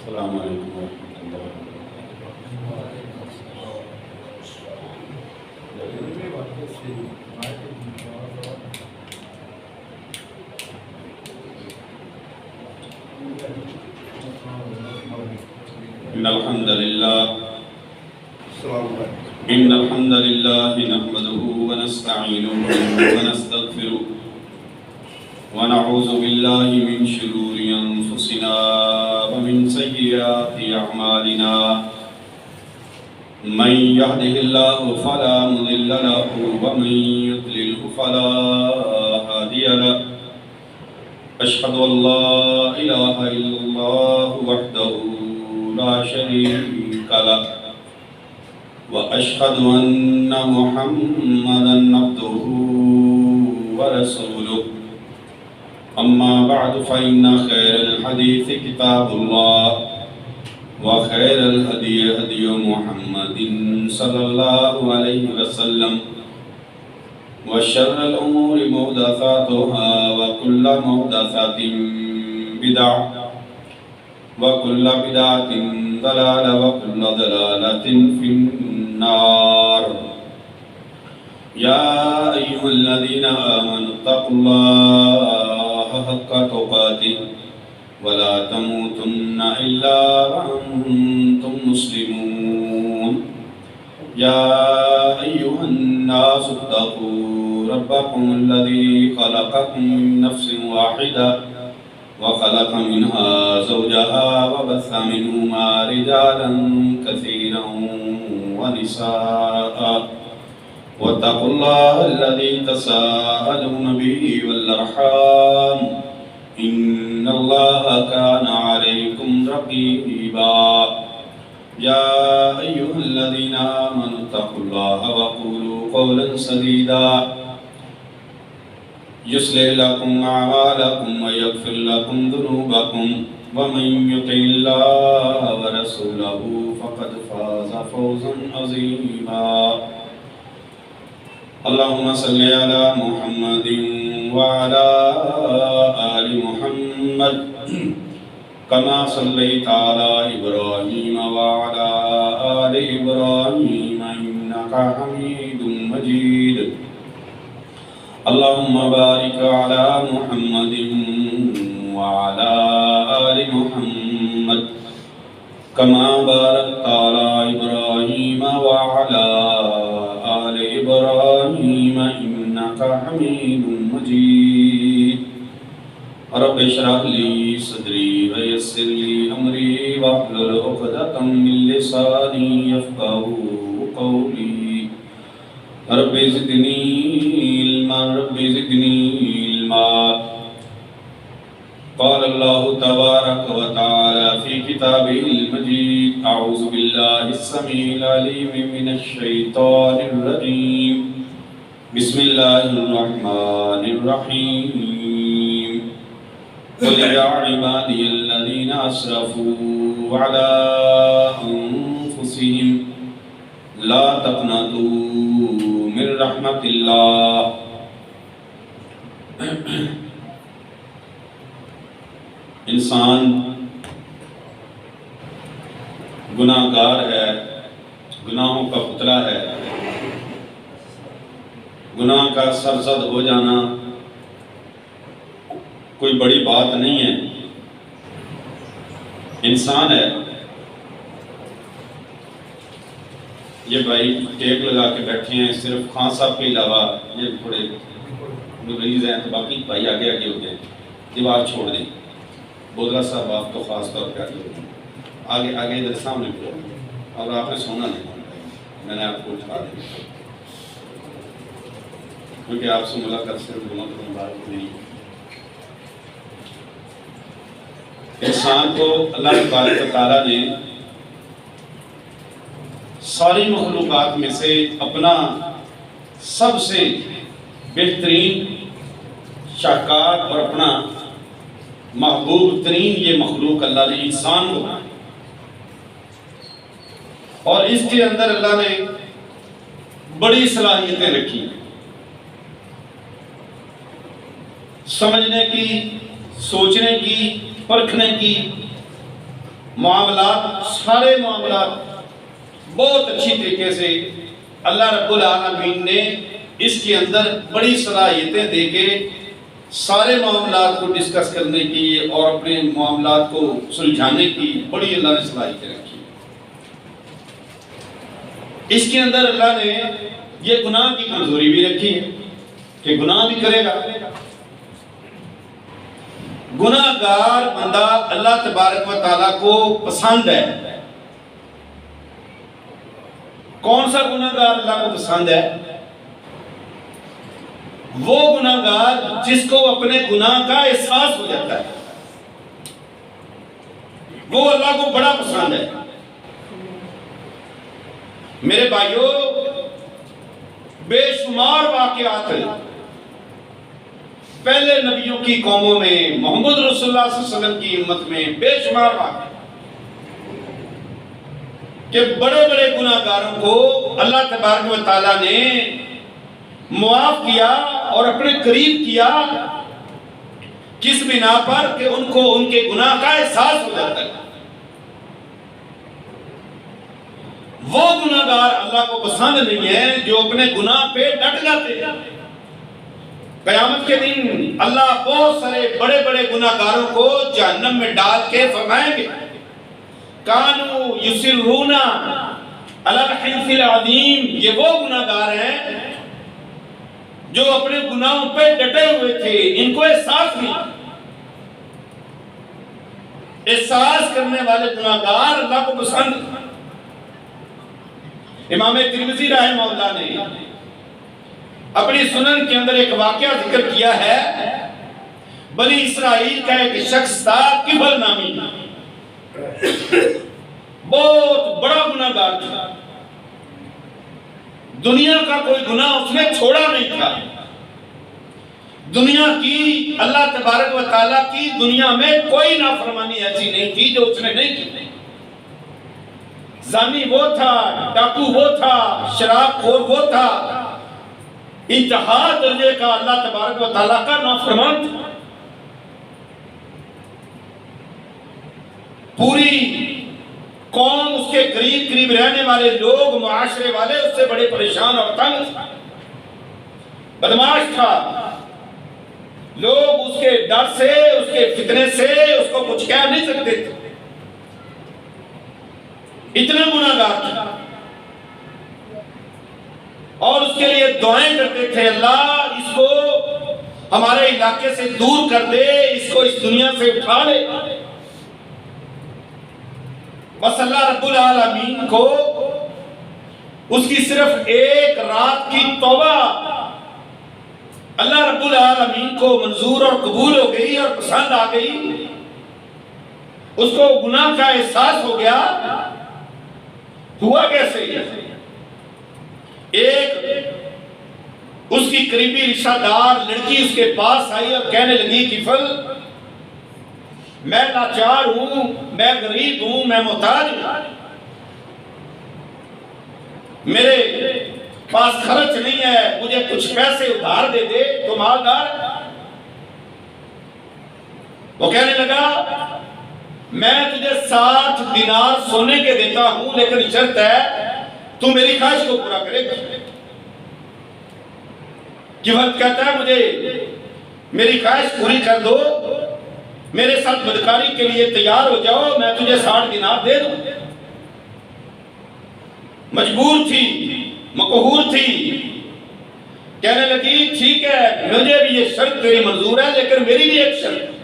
السلام علیکم ورحمۃ اللہ إن الحمد لله نحمده ونستعينه ونستغفره ونعوذ بالله من شرور أنفسنا ومن سيئات أعمالنا من يهده الله فلا مضل له ومن يضلله فلا هادي له أشهد أن لا إله إلا الله وحده لا شريك له وأشهد أن محمدًا عبده ورسوله أما بعد فإن خير الحديث كتاب الله وخير الهدي هدي محمد صلى الله عليه وسلم وشر الأمور محدثاتها وكل محدثة بدعة وكل بدعة ضلالة وكل ضلالة في النار يا أيها الذين آمنوا اتقوا الله حق تقاته ولا تموتن إلا وأنتم مسلمون يا أيها الناس اتقوا ربكم الذي خلقكم من نفس واحدة وخلق منها زوجها وبث منهما رجالا كثيرا ونساء واتقوا الله الذي تساءلون به والأرحام إن الله كان عليكم رقيبا يا أيها الذين آمنوا اتقوا الله وقولوا قولا سديدا يصلح لكم أعمالكم ويغفر لكم ذنوبكم ومن يطع الله ورسوله فقد فاز فوزا عظيما اللهم صل على محمد وعلى آل محمد كما صليت على إبراهيم وعلى آل إبراهيم إنك حميد مجيد اللهم بارك على محمد وعلى آل محمد كما باركت على إبراهيم وعلى آل إبراهيم إنك حميد مجيد رب اشرح لي صدري ويسر لي أمري واحلل عقدة من لساني يفقهوا قولي رب زدني علما رب زدني علما قال الله تبارك وتعالى في كتابه المجيد أعوذ بالله السميع العليم من الشيطان الرجيم بسم الله الرحمن الرحيم قل يا عبادي الذين أسرفوا على أنفسهم لا تقنطوا من رحمة الله انسان گناہ گار ہے، گناہوں کا پتلا ہے، گناہ کا سرزد ہو جانا کوئی بڑی بات نہیں ہے، انسان ہے۔ یہ بھائی ٹیک لگا کے بیٹھے ہیں، صرف خان صاحب کے علاوہ یہ تھوڑے مریض ہیں تو باقی بھائی آگے آگے ہوتے ہیں، دیوار چھوڑ دیں۔ بودرا صاحب آپ تو خاص طور پہ آگے آگے ادھر سامنے پہ، اور آپ نے سونا نہیں، میں نے آپ کو اٹھا دیا کیونکہ آپ سے ملاقات صرف دونوں کو مبارک نہیں۔ انسان کو اللہ تبارک و تعالیٰ نے ساری مخلوقات میں سے اپنا سب سے بہترین شاہکار اور اپنا محبوب ترین یہ مخلوق اللہ نے انسان کو بنایا، اور اس کے اندر اللہ نے بڑی صلاحیتیں رکھی، سمجھنے کی، سوچنے کی، پرکھنے کی، معاملات، سارے معاملات بہت اچھی طریقے سے اللہ رب العالمین نے اس کے اندر بڑی صلاحیتیں دے کے سارے معاملات کو ڈسکس کرنے کی اور اپنے معاملات کو سلجھانے کی بڑی اللہ نے صلاحیتیں رکھی۔ اس کے اندر اللہ نے یہ گناہ کی کمزوری بھی رکھی ہے کہ گناہ بھی کرے گا۔ گناہ گار بندہ اللہ تبارک و تعالیٰ کو پسند ہے۔ کون سا گناہ گار اللہ کو پسند ہے؟ وہ گناہ گار جس کو اپنے گناہ کا احساس ہو جاتا ہے، وہ اللہ کو بڑا پسند ہے۔ میرے بھائیوں، بے شمار واقعات پہلے نبیوں کی قوموں میں، محمد رسول اللہ صلی اللہ علیہ وسلم کی امت میں بے شمار واقعات کہ بڑے بڑے گناہ گاروں کو اللہ تبارک و تعالیٰ نے معاف کیا اور اپنے قریب کیا، کس بنا پر کہ ان کو ان کے گناہ کا احساس ہو جاتا ہے۔ وہ گناہ گار اللہ کو پسند نہیں ہے جو اپنے گناہ پہ ڈٹ جاتے ہیں۔ قیامت کے دن اللہ بہت سارے بڑے بڑے گناہ گاروں کو جہنم میں ڈال کے فرمائیں گے، کانو یسرون علی الحنث العظیم، یہ وہ گناہ گار ہیں جو اپنے گناہوں پہ ڈٹے ہوئے تھے، ان کو احساس نہیں۔ احساس کرنے والے گناہ گار اللہ کو پسند۔ امام ترمذی رحمہ اللہ نے اپنی سنن کے اندر ایک واقعہ ذکر کیا ہے، بنی اسرائیل کا ایک شخص تھا کبل نامی، بہت بڑا گناہ گار تھا، دنیا کا کوئی گناہ اس نے چھوڑا نہیں تھا، دنیا کی اللہ تبارک و تعالیٰ کی دنیا میں کوئی نافرمانی ایسی نہیں تھی جو اس نے نہیں کی۔ زانی وہ تھا، ڈاکو وہ تھا، شراب خور وہ تھا، انتہا درجے کا اللہ تبارک و تعالیٰ کا نافرمان تھا۔ پوری قوم، اس کے قریب قریب رہنے والے لوگ، معاشرے والے اس سے بڑے پریشان اور تنگ، بدماش تھا، لوگ اس کے ڈر سے، اس کے فتنے سے اس کو کچھ کہہ نہیں سکتے تھے، اتنا گناہ گار تھا، اور اس کے لیے دعائیں کرتے تھے، اللہ اس کو ہمارے علاقے سے دور کر دے، اس کو اس دنیا سے اٹھا لے۔ بس اللہ رب العالمین کو اس کی صرف ایک رات کی توبہ اللہ رب العالمین کو منظور اور قبول ہو گئی اور پسند آ گئی، اس کو گناہ کا احساس ہو گیا۔ ہوا کیسے؟ ایک اس کی قریبی رشتہ دار لڑکی اس کے پاس آئی اور کہنے لگی کفل، میں لاچار ہوں، میں غریب ہوں، میں محتاج ہوں، میرے پاس خرچ نہیں ہے، مجھے کچھ پیسے ادھار دے دے، تو مالدار۔ وہ کہنے لگا میں تجھے 60 دینار سونے کے دیتا ہوں، لیکن شرط ہے تو میری خواہش کو پورا کرے گا۔ کیفل کہتا ہے مجھے میری خواہش پوری کر دو، میرے ساتھ بدکاری کے لیے تیار ہو جاؤ، میں تجھے 60 دینار دے دوں۔ مجبور تھی، مقہور تھی، کہنے لگی ٹھیک ہے، مجھے بھی یہ شرط تیری منظور ہے، لیکن میری بھی ایک شرط ہے۔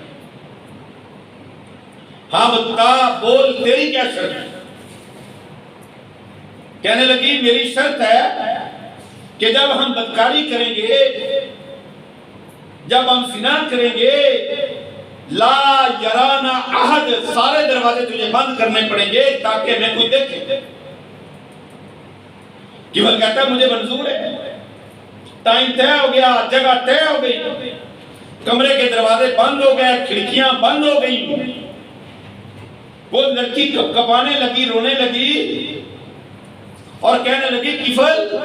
ہاں بتا، بول تیری کیا شرط ہے؟ کہنے لگی میری شرط ہے کہ جب ہم بدکاری کریں گے، جب ہم زنا کریں گے، لا یرانا احد، سارے دروازے تجھے بند کرنے پڑیں گے تاکہ ہمیں کوئی دیکھے۔ کیفل کہتا ہے مجھے منظور ہے، ٹائم طے ہو گیا، جگہ طے ہو گئی، کمرے کے دروازے بند ہو گئے، کھڑکیاں بند ہو گئی۔ وہ لڑکی کپانے لگی، رونے لگی اور کہنے لگی کیفل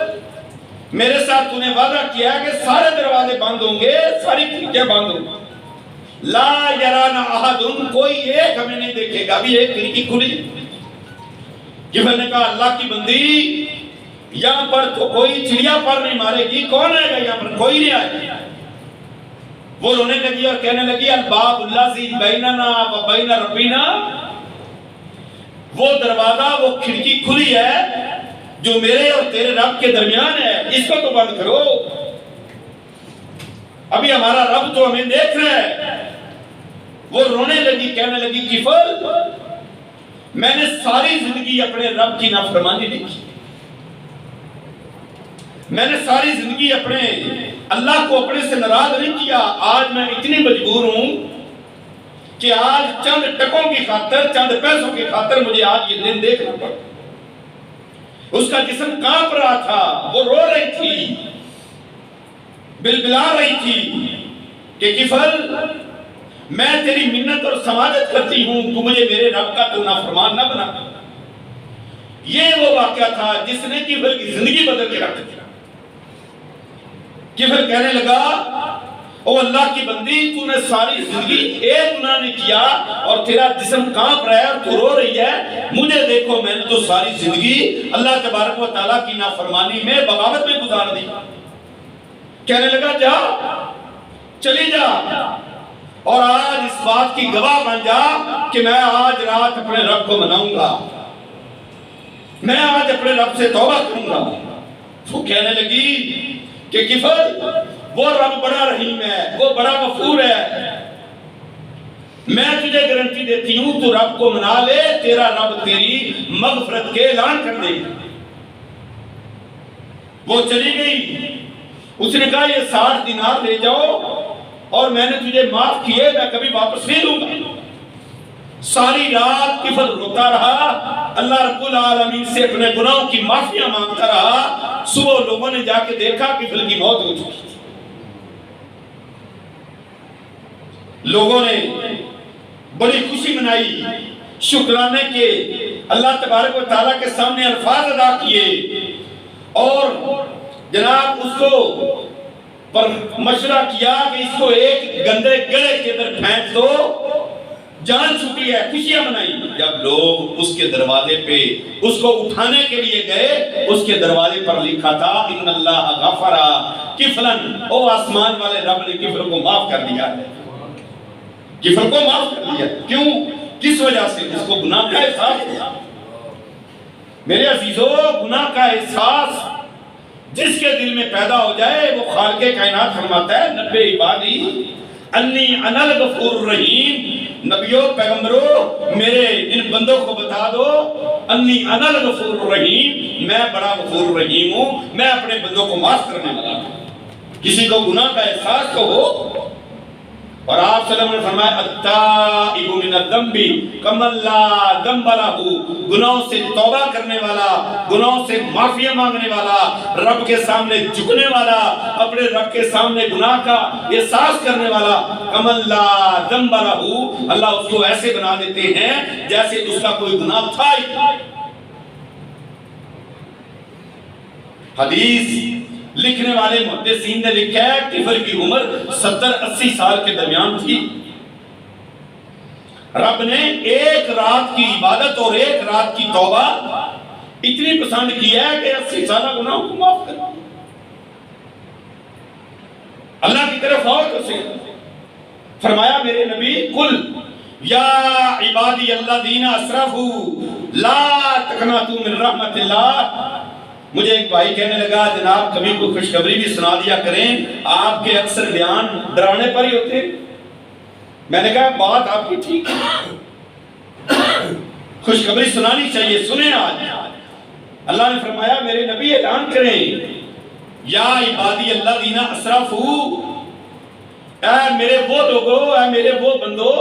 میرے ساتھ تو نے وعدہ کیا کہ سارے دروازے بند ہوں گے، ساری کھڑکیاں بند ہوں گی، لا یرانا احد، کوئی ایک ہمیں نہیں دیکھے گا. ابھی ایک کھڑکی کھلی. کفل نے کہا اللہ کی بندی یہاں پر تو کوئی چڑیا پر نہیں مارے گی، کون آئے گا یہاں پر؟ کوئی نہیں آئے گا. وہ رونے لگی اور کہنے لگی الباب الذی بیننا و بین ربنا، وہ دروازہ وہ کھڑکی کھلی ہے جو میرے اور تیرے رب کے درمیان ہے، اس کو تو بند کرو. ابھی ہمارا رب تو ہمیں دیکھ رہا ہے. وہ رونے لگی، کہنے لگی کفل میں نے ساری زندگی اپنے رب کی نافرمانی نہیں کی، میں نے ساری زندگی اپنے اللہ کو اپنے سے ناراض نہیں کیا. آج میں اتنی مجبور ہوں کہ آج چند ٹکوں کی خاطر، چند پیسوں کی خاطر مجھے آج یہ دن دیکھنا پڑا. اس کا جسم کانپ رہا تھا، وہ رو رہی تھی، بلبلا رہی تھی کہ کفل میں تیری منت اور سماجت کرتی ہوں، تو مجھے میرے رب کا تو نافرمان نہ بنا. یہ وہ واقعہ تھا جس نے کفل کی زندگی بدل کے رکھ دیا. کفل کہنے لگا او اللہ کی بندی، تو نے ساری زندگی ایک گناہ نہیں کیا اور تیرا جسم کانپ رہا ہے اور تو رو رہی ہے. مجھے دیکھو میں نے تو ساری زندگی اللہ تبارک و تعالیٰ کی نافرمانی میں، بغاوت میں گزار دی. کہنے لگا جا، چلی جا اور آج اس بات کی گواہ بن جا کہ میں آج رات اپنے رب کو مناؤں گا، میں آج اپنے رب سے توبہ کروں گا. وہ کہنے لگی کہ کفل وہ رب بڑا رحیم ہے، وہ بڑا غفور ہے. میں تجھے گارنٹی دیتی ہوں تو رب کو منا لے، تیرا رب تیری مغفرت کے اعلان کر دے گا. وہ چلی گئی. اس نے کہا یہ 60 دینار لے جاؤ اور میں نے تجھے معاف کیے، میں کبھی واپس نہیں لوں گا. ساری رات کفل روتا رہا، اللہ رب العالمین سے اپنے گناہوں کی معافیاں مانگتا رہا. صبح لوگوں نے جا کے دیکھا کفل کی موت ہو چکی. لوگوں نے بڑی خوشی منائی، شکرانے کے اللہ تبارک و تعالیٰ کے سامنے الفاظ ادا کیے اور جناب اس کو پر مشورہ کیا کہ اس کو ایک گندے گڑے کے اندر پھینک دو، جان چھوٹی ہے. خوشیاں منائی. جب لوگ اس کے دروازے پہ اس کو اٹھانے کے لیے گئے، اس کے دروازے پر لکھا تھا ان اللہ غفر کفلن، او آسمان والے رب نے کفل کو معاف کر دیا ہے. کفل کو معاف کر دیا. کیوں؟ کس وجہ سے؟ اس کو گناہ کا احساس ہوا. میرے عزیزو، گناہ کا احساس جس کے دل میں پیدا ہو جائے وہ خالق کائنات فرماتا ہے نبی عبادی انی انا الغفور الرحیم. نبیوں پیغمبروں میرے ان بندوں کو بتا دو انی انا الغفور الرحیم، میں بڑا غفور الرحیم ہوں، میں اپنے بندوں کو معاف کرنے والا ہوں. کسی کو گناہ کا احساس تو ہو. اور آپ صلی اللہ علیہ وسلم نے فرمایا التائب من الذنب کمن لا ذنب لہ، گناہوں سے توبہ کرنے والا، گناہوں سے معافی مانگنے والا، رب کے سامنے جھکنے والا، اپنے رب کے سامنے گناہ کا احساس کرنے والا، کمن لا ذنب لہ، اللہ اس کو ایسے بنا دیتے ہیں جیسے اس کا کوئی گناہ تھا ہی. حدیث لکھنے والے محدثین نے لکھا ہے کفل کی عمر 70-80 سال کے درمیان تھی. رب نے ایک رات کی عبادت اور ایک رات کی توبہ اتنی پسند کی ہے کہ 80 سالہ گناہوں کو معاف کر دیا. اللہ کی طرف آؤ تو سے فرمایا میرے نبی قل یا عبادی الذین اسرفوا لا تقنطوا من رحمت اللہ. مجھے ایک بھائی کہنے لگا جناب کبھی کوئی خوشخبری بھی سنا دیا کریں، آپ کے اکثر بیان ڈرانے پر ہی ہوتے. میں نے کہا بات آپ کی ٹھیک ہے، خوشخبری سنانی چاہیے، سنیں. آج اللہ نے فرمایا میرے نبی اعلان کریں یا عبادی الذین اسرفوا، اے میرے وہ لوگوں، اے میرے وہ بندو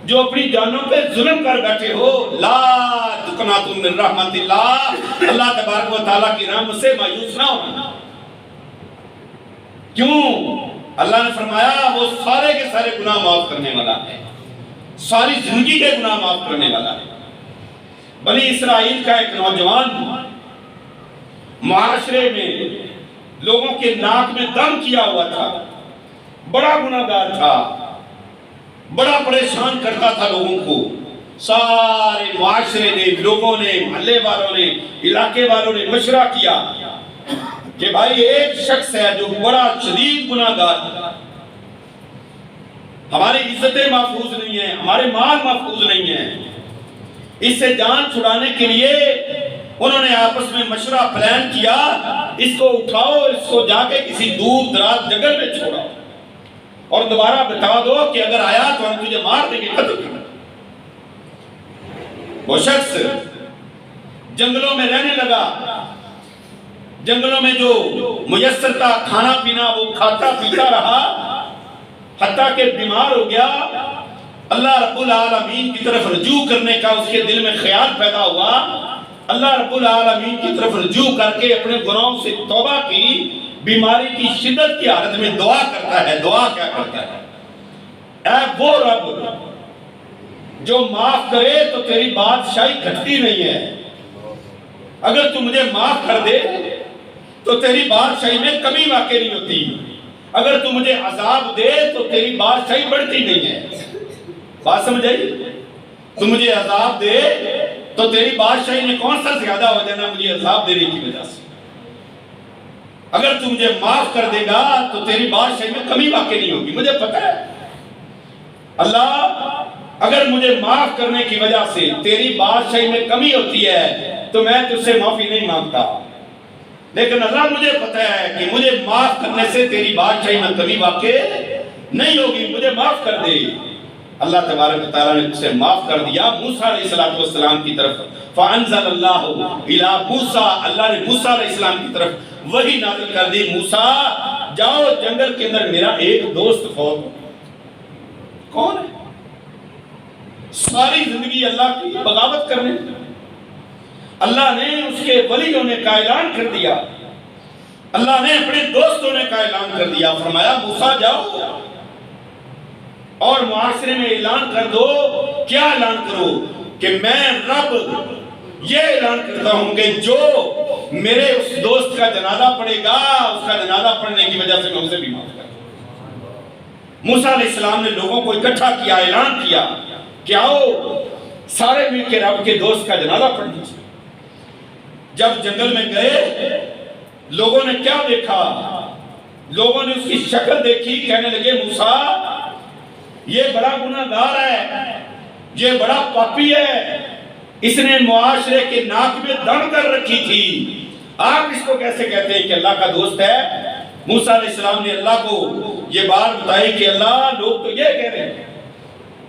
جو اپنی جانوں پہ ظلم کر بیٹھے ہو، لا تقنطوا من رحمت اللہ، اللہ تبارک و تعالیٰ کی رحمت سے مایوس نہ ہونا. کیوں؟ اللہ نے فرمایا وہ سارے کے سارے گناہ معاف کرنے والا ہے، ساری زندگی کے گناہ معاف کرنے والا ہے. بنی اسرائیل کا ایک نوجوان معاشرے میں لوگوں کے ناک میں دم کیا ہوا تھا، بڑا گناہگار تھا. بڑا پریشان کرتا تھا لوگوں کو. سارے معاشرے نے، لوگوں نے، محلے والوں نے، علاقے والوں نے مشورہ کیا کہ بھائی ایک شخص ہے جو بڑا شدید گناہگار ہے، ہماری عزتیں محفوظ نہیں ہیں، ہمارے مال محفوظ نہیں ہیں، اس سے جان چھڑانے کے لیے انہوں نے آپس میں مشورہ پلان کیا، اس کو اٹھاؤ، اس کو جا کے کسی دور دراز جنگل میں چھوڑاؤ اور دوبارہ بتا دو کہ اگر آیا تو ہم تجھے مار دیں گے، قتل کریں. وہ شخص جنگلوں میں رہنے لگا، جنگلوں میں جو میسر تھا کھانا پینا وہ کھاتا پیتا رہا، حتیٰ کہ بیمار ہو گیا. اللہ رب العالمین کی طرف رجوع کرنے کا اس کے دل میں خیال پیدا ہوا. اللہ رب العالمین کی طرف رجوع کر کے اپنے گناہوں سے توبہ کی. بیماری کی شدت کی حالت میں دعا کرتا ہے. دعا کیا کرتا ہے؟ اے وہ رب جو معاف کرے تو تیری بادشاہی گھٹتی نہیں ہے، اگر تو مجھے معاف کر دے تو تیری بادشاہی میں کمی واقع نہیں ہوتی، اگر تو مجھے عذاب دے تو تیری بادشاہی بڑھتی نہیں ہے. بات سمجھ آئی؟ تو مجھے عذاب دے تو تیری بادشاہی میں کون سا زیادہ ہو جانا مجھے عذاب دینے کی وجہ سے، اگر تو مجھے معاف کر دے گا تو تیری بادشاہی میں کمی واقع نہیں ہوگی. مجھے پتہ ہے اللہ اگر مجھے معاف کرنے کی وجہ سے تیری بادشاہی میں کمی ہوتی ہے تو میں تجھ سے معافی نہیں مانگتا، لیکن اللہ مجھے پتہ ہے کہ مجھے معاف کرنے سے تیری بادشاہی میں کمی واقع نہیں ہوگی، مجھے معاف کر دے. اللہ تبارک و تعالیٰ نے اسے معاف کر دیا. موسیٰ علیہ السلام کی طرف فَأَنزَلَ اللَّهُ إِلَىٰ مُوسَىٰ، اللہ نے موسیٰ علیہ السلام کی طرف وحی نازل کر دی. موسیٰ جاؤ جنگل کے اندر میرا ایک دوست فوت. کون ہے؟ ساری زندگی اللہ کی بغاوت کرنے، اللہ نے اس کے ولی ہونے کا اعلان کر دیا، اللہ نے اپنے دوست ہونے کا اعلان کر دیا. فرمایا موسیٰ جاؤ اور معاشرے میں اعلان کر دو. کیا اعلان کرو؟ کہ میں رب یہ اعلان کرتا ہوں کہ جو میرے اس دوست کا جنازہ پڑے گا اس کا جنازہ پڑھنے کی وجہ سے میں اسے بھی معاف کرتا ہوں. موسیٰ علیہ السلام نے لوگوں کو اکٹھا کیا، اعلان کیا کہ آؤ سارے مل کے رب کے دوست کا جنازہ پڑھ لیجیے. جب جنگل میں گئے لوگوں نے کیا دیکھا؟ لوگوں نے اس کی شکل دیکھی، کہنے لگے موسیٰ یہ بڑا گناہگار ہے، یہ بڑا پاپی ہے، اس نے معاشرے کے ناک میں دم کر رکھی تھی، آپ اس کو کیسے کہتے ہیں کہ اللہ کا دوست ہے؟ موسیٰ علیہ السلام نے اللہ کو یہ بات بتائی کہ اللہ لوگ تو یہ کہہ رہے ہیں.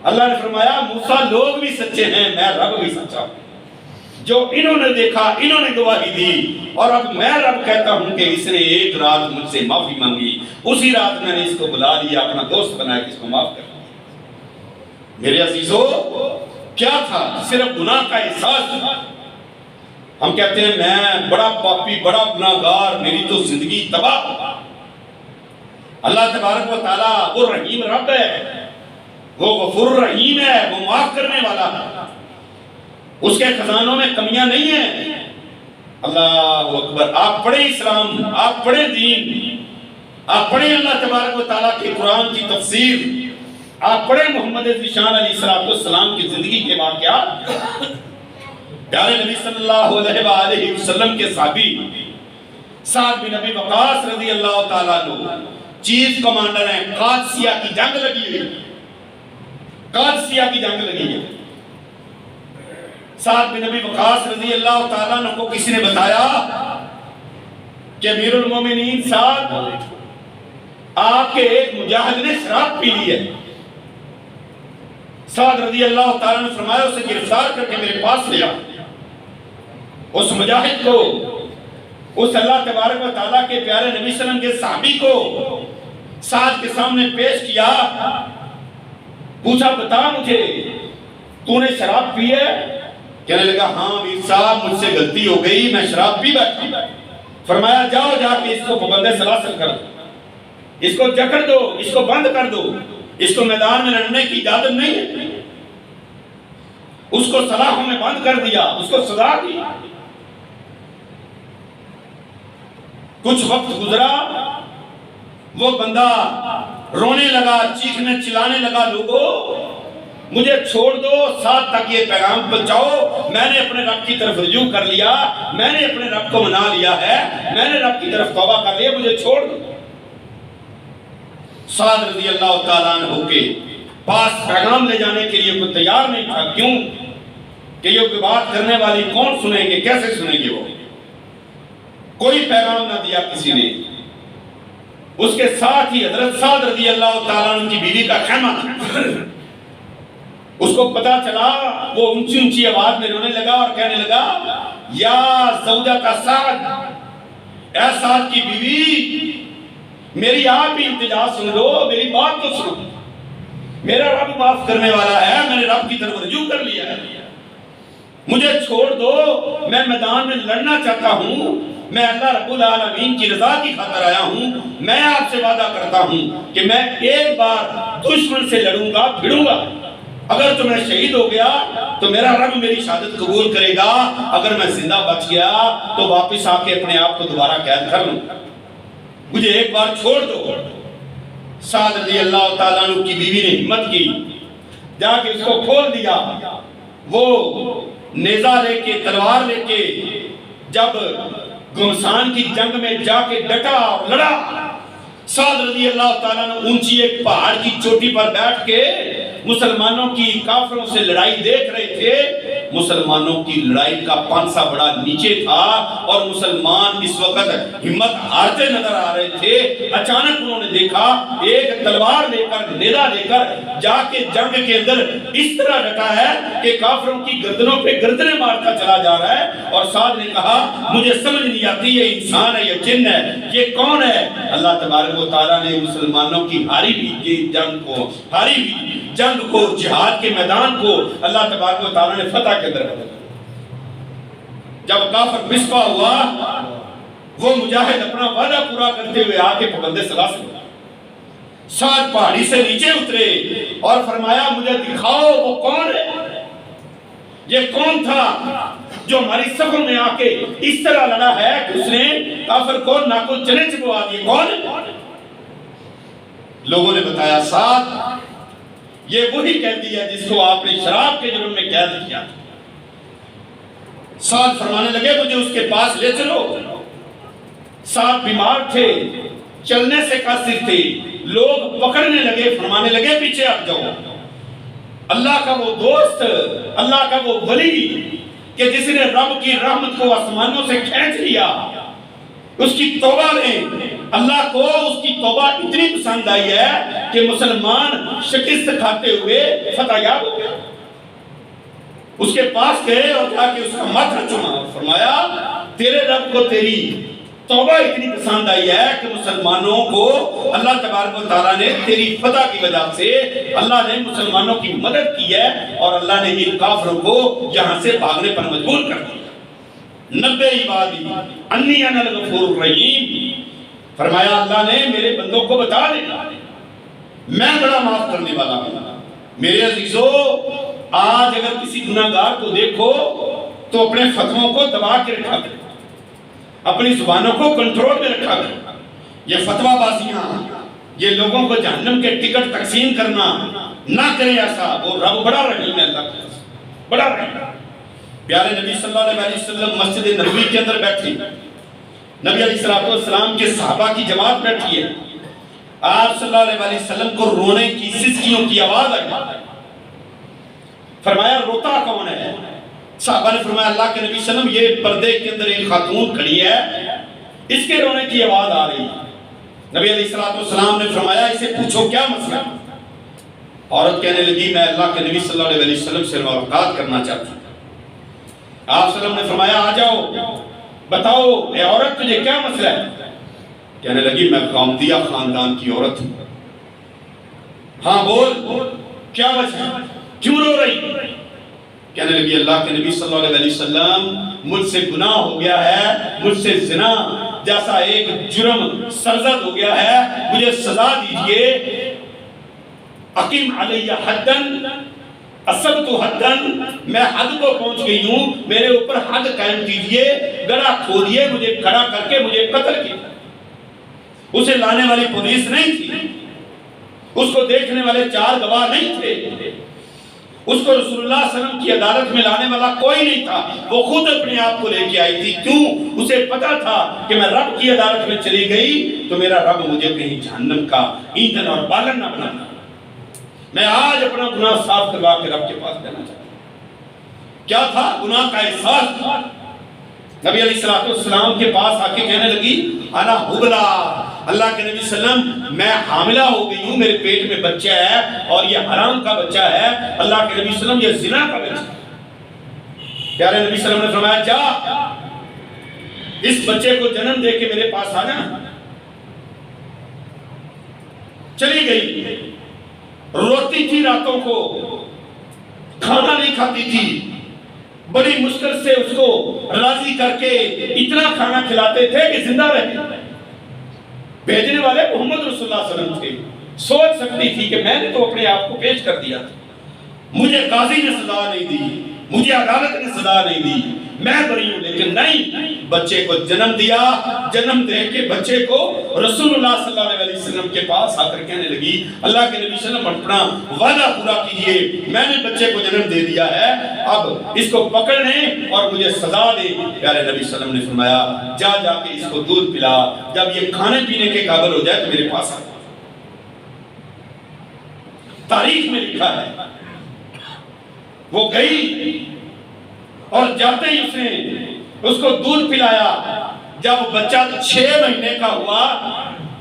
اللہ نے فرمایا موسیٰ لوگ بھی سچے ہیں، میں رب بھی سچا ہوں. جو انہوں نے دیکھا انہوں نے گواہی دی، اور اب میں رب کہتا ہوں کہ اس نے ایک رات مجھ سے معافی مانگی، اسی رات میں نے اس کو بلا لیا، اپنا دوست بنایا کہ اس کو معاف کر دیا. میرے عزیزو کیا تھا؟ صرف گناہ کا احساس تھا. ہم کہتے ہیں میں بڑا پاپی، بڑا گناہگار، میری تو زندگی تباہ. اللہ تبارک و تعالیٰ وہ رحیم رب ہے، وہ غفور رحیم ہے، وہ معاف کرنے والا ہے، اس کے خزانوں میں کمیاں نہیں ہیں. اللہ اکبر. آپ پڑھیں اسلام، آپ پڑھیں دین، آپ پڑھیں اللہ تبارک و تعالیٰ کے قرآن کی تفسیر، آپ پڑھیں محمد ذیشان علیہ السلام کی زندگی کے واقعات. پیارے نبی صلی اللہ علیہ وآلہ وسلم کے صحابی سعد بن ابی وقاص رضی اللہ تعالیٰ عنہ چیف کمانڈر ہیں. قادسیہ کی جنگ لگی ہے، قادسیہ کی جنگ لگی ہے. سعد بن ابی وقاص رضی اللہ تعالیٰ عنہ کو کسی نے بتایا کہ امیر المومنین سعد، آپ کے ایک مجاہد نے شراب پی لی ہے. سعد رضی اللہ تعالیٰ نے فرمایا اسے گرفتار کر کے میرے پاس لیا. اس مجاہد کو، اس اللہ تبارک و تعالیٰ کے پیارے نبی صلی اللہ علیہ وسلم کے صحابی کو سعد کے سامنے پیش کیا. پوچھا بتا مجھے تو نے شراب پی ہے؟ کہنے لگا ہاں امیر صاحب مجھ سے غلطی ہو گئی، میں شراب پی بیٹھا. فرمایا جاؤ جا کے اس کو پابند سلاسل کر دو، اس کو جکڑ دو، اس کو بند کر دو، اس کو میدان میں لڑنے کی اجازت نہیں ہے. اس کو سلاخوں میں بند کر دیا، اس کو سزا دی. کچھ وقت گزرا، وہ بندہ رونے لگا، چیخنے چلانے لگا، لوگوں مجھے چھوڑ دو، ساتھ تک یہ پیغام پہنچاؤ، میں نے اپنے رب کی طرف رجوع کر لیا، میں نے اپنے رب کو منا لیا ہے، میں نے رب کی طرف توبہ کر لیا، مجھے چھوڑ دو۔ سعد رضی اللہ تعالیٰ عنہ کے پاس پیغام لے جانے کے لیے کوئی تیار نہیں تھا۔ کیوں کہ یہ بات کرنے والی کون سنیں گے، کیسے سنیں گے؟ وہ کوئی پیغام نہ دیا کسی نے۔ اس کے ساتھ ہی حضرت سعد رضی اللہ تعالیٰ عنہ کی بیوی کا خیمہ تھا۔ اس کو پتا چلا، وہ اونچی اونچی آواز میں رونے لگا اور کہنے لگا، یا زوجہ کا سعد، اے سعد کی بیوی، میری آپ ہی التجا سن لو، میری بات تو سنو، میرا رب معاف کرنے والا ہے، میں نے رب کی طرف رجوع کر لیا ہے، مجھے چھوڑ دو، میں میدان میں لڑنا چاہتا ہوں، میں اللہ رب العالمین کی رضا کی خاطر آیا ہوں، میں آپ سے وعدہ کرتا ہوں کہ میں ایک بار دشمن سے لڑوں گا، بھڑوں گا، اگر تو میں شہید ہو گیا تو میرا رب میری شہادت قبول کرے گا، اگر میں زندہ بچ گیا تو واپس آ کے اپنے آپ کو دوبارہ قید کر لوں، مجھے ایک بار چھوڑ دو۔ سعد رضی اللہ تعالیٰ عنہ کی بیوی نے ہمت کی، جا کے اس کو کھول دیا۔ وہ نیزہ لے کے، تلوار لے کے جب گمسان کی جنگ میں جا کے ڈٹا اور لڑا، سعد رضی اللہ تعالیٰ نے اونچی ایک پہاڑ کی چوٹی پر بیٹھ کے مسلمانوں کی کافروں سے لڑائی دیکھ رہے تھے۔ مسلمانوں کی لڑائی کا پانسا بڑا نیچے تھا اور مسلمان اس وقت ہمت ہارتے نظر آ رہے تھے۔ اچانک انہوں نے دیکھا ایک تلوار لے کر، نیزہ لے کر جا کے جنگ کے اندر اس طرح ڈٹا ہے کہ کافروں کی گردنوں پہ گردنیں مارتا چلا جا رہا ہے۔ اور سعد نے کہا، مجھے سمجھ نہیں آتی یہ انسان ہے، یہ جن ہے، یہ کون ہے؟ اللہ تبارک و تعالیٰ نے مسلمانوں کی ہاری ہوئی جنگ کو، ہاری ہوئی جنگ کو، جہاد کے میدان کو اللہ تبارک و تعالیٰ نے فتح کے اندر بدلا۔ جب کافر پسپا ہوا، وہ مجاہد اپنا وعدہ پورا کرتے ہوئے آ کے پابندِ صلاۃ سے سعد پہاڑی سے نیچے اترے اور فرمایا، مجھے دکھاؤ وہ کون ہے، یہ کون تھا جو ہماری صفوں میں آ کے اس طرح لڑا ہے کہ اس نے کافر کو ناکو چنے چبوا دیے، کون ہے؟ لوگوں نے بتایا، سعد یہ وہی قیدی ہے جس کو آپ نے شراب کے جرم میں قید کیا تھا۔ سعد فرمانے لگے، مجھے اس کے پاس لے چلو۔ سعد بیمار تھے، چلنے سے قاصر تھے، لوگ پکڑنے لگے، فرمانے لگے پیچھے ہٹ جاؤ۔ اللہ کا وہ دوست، اللہ کا وہ ولی کہ جس نے رب کی رحمت کو آسمانوں سے کھینچ لیا، اس کی توبہ میں اللہ کو اس کی توبہ اتنی پسند آئی ہے کہ مسلمان شکست کھاتے ہوئے فتح یاب ہو گیا۔ اس کے پاس گئے اور جا کے اس کا ماتھا چوما، فرمایا، تیرے رب کو تیری توبہ اتنی پسند آئی ہے کہ مسلمانوں کو اللہ تبارک و تعالیٰ نے تیری فتح کی وجہ سے اللہ نے مسلمانوں کی مدد کی ہے اور اللہ نے ان کافروں کو یہاں سے بھاگنے پر مجبور کر دیا۔ نبے عبادی انی انا الغفور الرحیم، فرمایا اللہ نے میرے بندوں کو بتا دے میں بڑا معاف کرنے والا ہوں۔ میرے عزیزو، آج اگر کسی گناہگار کو دیکھو تو اپنے فتووں کو دبا کے رکھا کرے، اپنی زبانوں کو کنٹرول میں رکھا کرے۔ یہ فتوہ بازیاں، یہ لوگوں کو جہنم کے ٹکٹ تقسیم کرنا نہ کرے، ایسا وہ رب بڑا رحیم ہے، اللہ کا بڑا رحیم ہے۔ پیارے نبی صلی اللہ علیہ وسلم مسجد نبوی کے اندر بیٹھے، نبی علیہ السلام کے صحابہ کی جماعت بیٹھی ہے، آپ صلی اللہ علیہ وسلم کو رونے کی سسکیوں کی آواز آئی، فرمایا روتا کون ہے؟ صحابہ نے فرمایا اللہ کے نبی صلی اللہ علیہ وسلم یہ پردے کے اندر ایک خاتون کھڑی ہے، اس کے رونے کی آواز آ رہی ہے۔ نبی علیہ السلام نے فرمایا اسے پوچھو کیا مسئلہ؟ عورت کہنے لگی میں اللہ کے نبی صلی اللہ علیہ وسلم سے ملاقات کرنا چاہتی ہوں۔ آپ صلی اللہ علیہ وسلم نے فرمایا آ جاؤ، بتاؤ اے عورت تجھے کیا مسئلہ ہے؟ کہنے لگی میں غامدیہ خاندان کی عورت ہوں۔ ہاں بول، کیا وجہ ہے، کیوں رو رہی؟ کہنے لگی اللہ کے نبی صلی اللہ علیہ وسلم مجھ سے گناہ ہو گیا ہے، مجھ سے زنا جیسا ایک جرم سرزد ہو گیا ہے، مجھے سزا دیجئے، اقیم علیہ حدن اصبت حدن، میں حد کو پہنچ گئی ہوں، میرے اوپر حد قائم کیجئے، گڑھا کھودیے، مجھے کھڑا کر کے مجھے قتل کیا۔ اسے لانے والی پولیس نہیں تھی، اس کو دیکھنے والے 4 گواہ نہیں تھے، اس کو رسول اللہ صلی اللہ علیہ وسلم کی عدالت میں لانے والا کوئی نہیں تھا، وہ خود اپنے آپ کو لے کے آئی تھی۔ کیوں؟ اسے پتا تھا کہ میں رب کی عدالت میں چلی گئی تو میرا رب مجھے کہیں جہنم کا ایندھن اور بالن نہ بنانا۔ میں آج اپنا گناہ صاف کروا کے رب کے پاس جانا چاہتا ہوں۔ کیا تھا؟ گناہ کا احساس تھا۔ نبی علیہ السلام کے پاس آ کے کہنے لگی انا حبلا، اللہ کے نبی صلی اللہ علیہ وسلم میں حاملہ ہو گئی ہوں، میرے پیٹ میں بچہ ہے اور یہ حرام کا بچہ ہے، اللہ کے نبی صلی اللہ علیہ وسلم یہ زنا کا بچہ ہے۔ پیارے نبی صلی اللہ علیہ وسلم نے فرمایا جا اس بچے کو جنم دے کے میرے پاس آنا۔ چلی گئی، روتی تھی راتوں کو، کھانا نہیں کھاتی تھی، بڑی مشکل سے اس کو راضی کر کے اتنا کھانا کھلاتے تھے کہ زندہ رہے۔ بھیجنے والے محمد رسول اللہ صلی اللہ علیہ وسلم تھے۔ سوچ سکتی تھی کہ میں نے تو اپنے آپ کو پیش کر دیا تھا، مجھے قاضی نے سزا نہیں دی، مجھے عدالت نے سزا نہیں دی، میں بری ہوں، لیکن نہیں، بچے کو جنم دیا، جنم دے کے بچے کو رسول اللہ صلی اللہ علیہ وسلم کے پاس آ کر کہنے لگی اللہ کے نبی صلی اللہ علیہ وسلم اپنا وعدہ پورا کیجئے، میں نے بچے کو جنم دے دیا ہے، اب اس کو پکڑنے اور مجھے سزا دے۔ پیارے نبی صلی اللہ علیہ وسلم نے فرمایا جا جا کے اس کو دودھ پلا، جب یہ کھانے پینے کے قابل ہو جائے تو میرے پاس آ۔ تاریخ میں لکھا ہے وہ گئی اور جاتے ہی اس نے اس کو دودھ پلایا۔ جب بچہ 6 مہینے کا ہوا،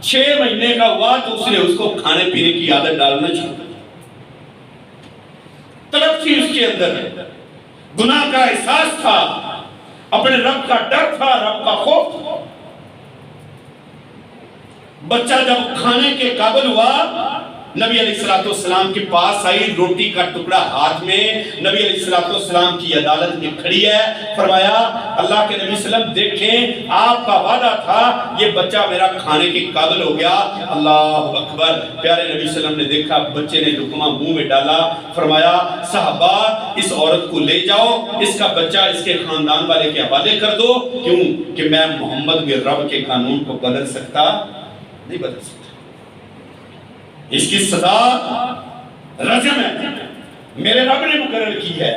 6 مہینے کا ہوا تو اس نے اس کو کھانے پینے کی عادت ڈالنا چھوڑ دی۔ طلب تھی اس کے اندر، گناہ کا احساس تھا، اپنے رب کا ڈر تھا، رب کا خوف تھا۔ بچہ جب کھانے کے قابل ہوا، نبی علیہ السلام کے پاس آئی، روٹی کا ٹکڑا ہاتھ میں، نبی علیہ السلام کی عدالت میں کھڑی ہے۔ فرمایا اللہ کے نبی صلی اللہ علیہ وسلم دیکھیں آپ کا وعدہ تھا، یہ بچہ میرا کھانے کے قابل ہو گیا۔ اللہ اکبر۔ پیارے نبی صلی اللہ علیہ وسلم نے دیکھا بچے نے لقمہ منہ میں ڈالا، فرمایا صحابہ اس عورت کو لے جاؤ، اس کا بچہ اس کے خاندان والے کے حوالے کر دو۔ کیوں کہ میں محمد کے رب کے قانون کو بدل سکتا نہیں، بدل سکتا، اس کی سزا رجم ہے، میرے رب نے مقرر کی ہے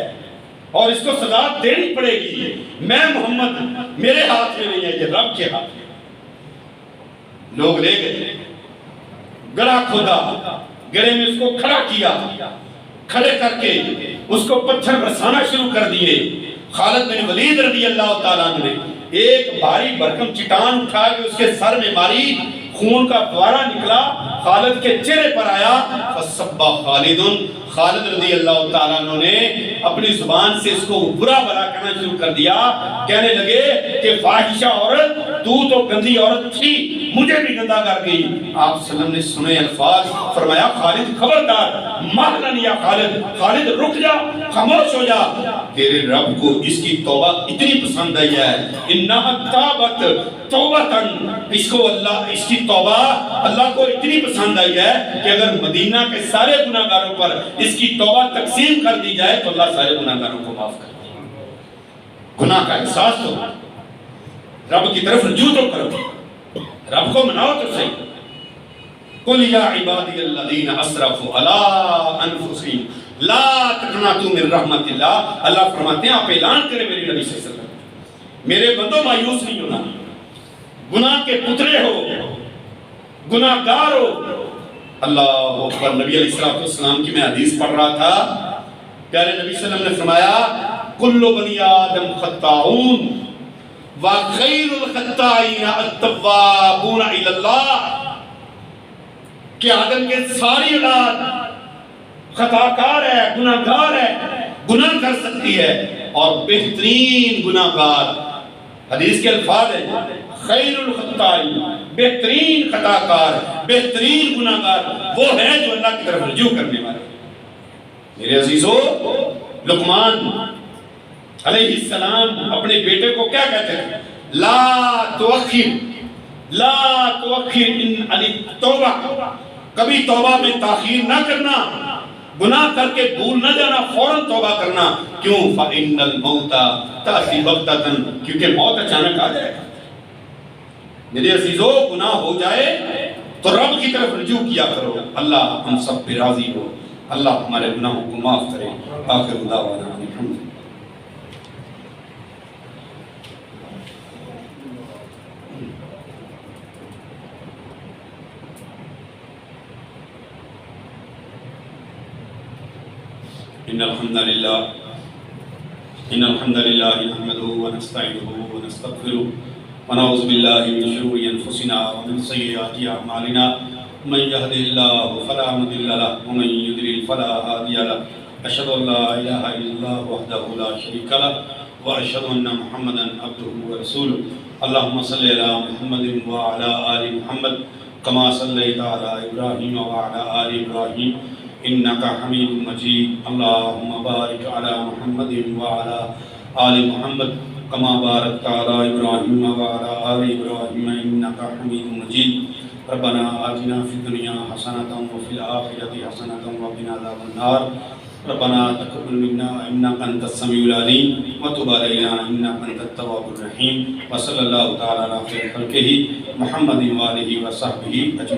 اور اس کو سزا دینی پڑے گی۔ میں محمد میرے ہاتھ میں نہیں ہے، یہ رب کے ہاتھ میں۔ لوگ لے گئے، گڑھا کھودا، گڑھے میں اس کو کھڑا کیا، کھڑے کر کے اس کو پتھر برسانا شروع کر دیے۔ خالد بن ولید رضی اللہ تعالیٰ عنہ نے ایک بھاری بھرکم چٹان اٹھا کے اس کے سر میں ماری، خون کا فوارہ نکلا، خالد کے چہرے پر آیا۔ فَصَبَّ خَالِدٌ، خالد رضی اللہ تعالیٰ عنہ نے اپنی زبان سے اس کو برا بھلا کہنا شروع کر دیا، کہنے لگے کہ فاحشہ عورت، تو گندی عورت تھی، مجھے بھی گندہ کر گئی۔ آپ صلی اللہ علیہ وسلم نے سنے الفاظ، فرمایا خالد خبردار، مارنا یا خالد، خالد رک جا، خاموش ہو جا، تیرے رب کو اس کی توبہ اتنی پسند آئی ہے، انہا تابت توبتاً، اس کو اللہ، اس کی توبہ اللہ کو اتنی پسند آئی ہے کہ اگر مدینہ کے سارے گناہگاروں پر اس کی توبہ تقسیم کر دی جائے تو اللہ سارے گناہگاروں کو معاف کر دے۔ گناہ کا احساس تو رب کی طرف رجوع تو کرو، رب کو مناؤ تو صحیح۔ قُلْ يَا عِبَادِيَ الَّذِينَ أَسْرَفُوا عَلَىٰ أَنفُسِهِمْ لَا تَقْنَطُوا مِن رَحْمَتِ اللَّهِ، اللہ فرماتے ہیں آپ اعلان کریں میرے نبی صلی اللہ علیہ وسلم، میرے بندوں مایوس نہیں ہونا، گناہ کے پترے ہو، گناہ گار ہو۔ اللہ اکبر۔ نبی علیہ السلام کی میں حدیث پڑھ رہا تھا، پیارے نبی صلی اللہ علیہ وسلم نے فرمایا کل بنی آدم خطاؤون وخیر الخطائین التوابون الی اللہ، کہ آدم کے ساری اولاد خطاکار ہے، گناہ گار ہے، گناہ کر سکتی ہے، اور بہترین گناہ گار، حدیث کے الفاظ ہیں خیر الخطائین، بہترین خطاکار، بہترین گناہ گار وہ ہے جو اللہ کی طرف رجوع کرنے والے۔ میرے عزیزو، لقمان علیہ السلام اپنے بیٹے کو کیا کہتے ہیں؟ لا تؤخر، لا تؤخر عن التوبہ، کبھی توبہ میں تاخیر نہ کرنا، گناہ کر کے بھول نہ جانا، فوراً توبہ کرنا۔ کیوں؟ فَإِنَّ الْمَوْتَ تَأْتِي بَغْتَةً، کیونکہ موت اچانک آ جائے گا۔ میرے عزیزو، گناہ ہو جائے تو رب کی طرف رجوع کیا کرو، اللہ ہم سب پہ راضی ہو، اللہ ہمارے گناہوں کو معاف کرے۔ آخر دعوانا الحمد للہ۔ إن الحمد لله نحمده ونستعينه ونستغفره ونعوذ بالله من شرور أنفسنا ومن سيئات أعمالنا، من يهده الله فلا مضل له ومن يضلل فلا هادي له، أشهد أن لا إله إلا الله وحده لا شريك له وأشهد أن محمدا عبده ورسوله۔ اللهم صل على محمد وعلى آل محمد كما صليت على إبراهيم وعلى آل إبراهيم إنك حميد مجيد۔ اللهم بارك على محمد وعلى آل محمد كما باركت على إبراهيم وعلى آل إبراهيم إنك حميد مجيد۔ ربنا آتنا في الدنيا حسنة وفي الآخرة حسنة وقنا عذاب النار۔ ربنا تقبل منا إنك أنت السميع العليم وتب علينا إنك أنت التواب الرحيم۔ وصلى الله تعالى على خير خلقه محمد وآله وصحبه أجمعين۔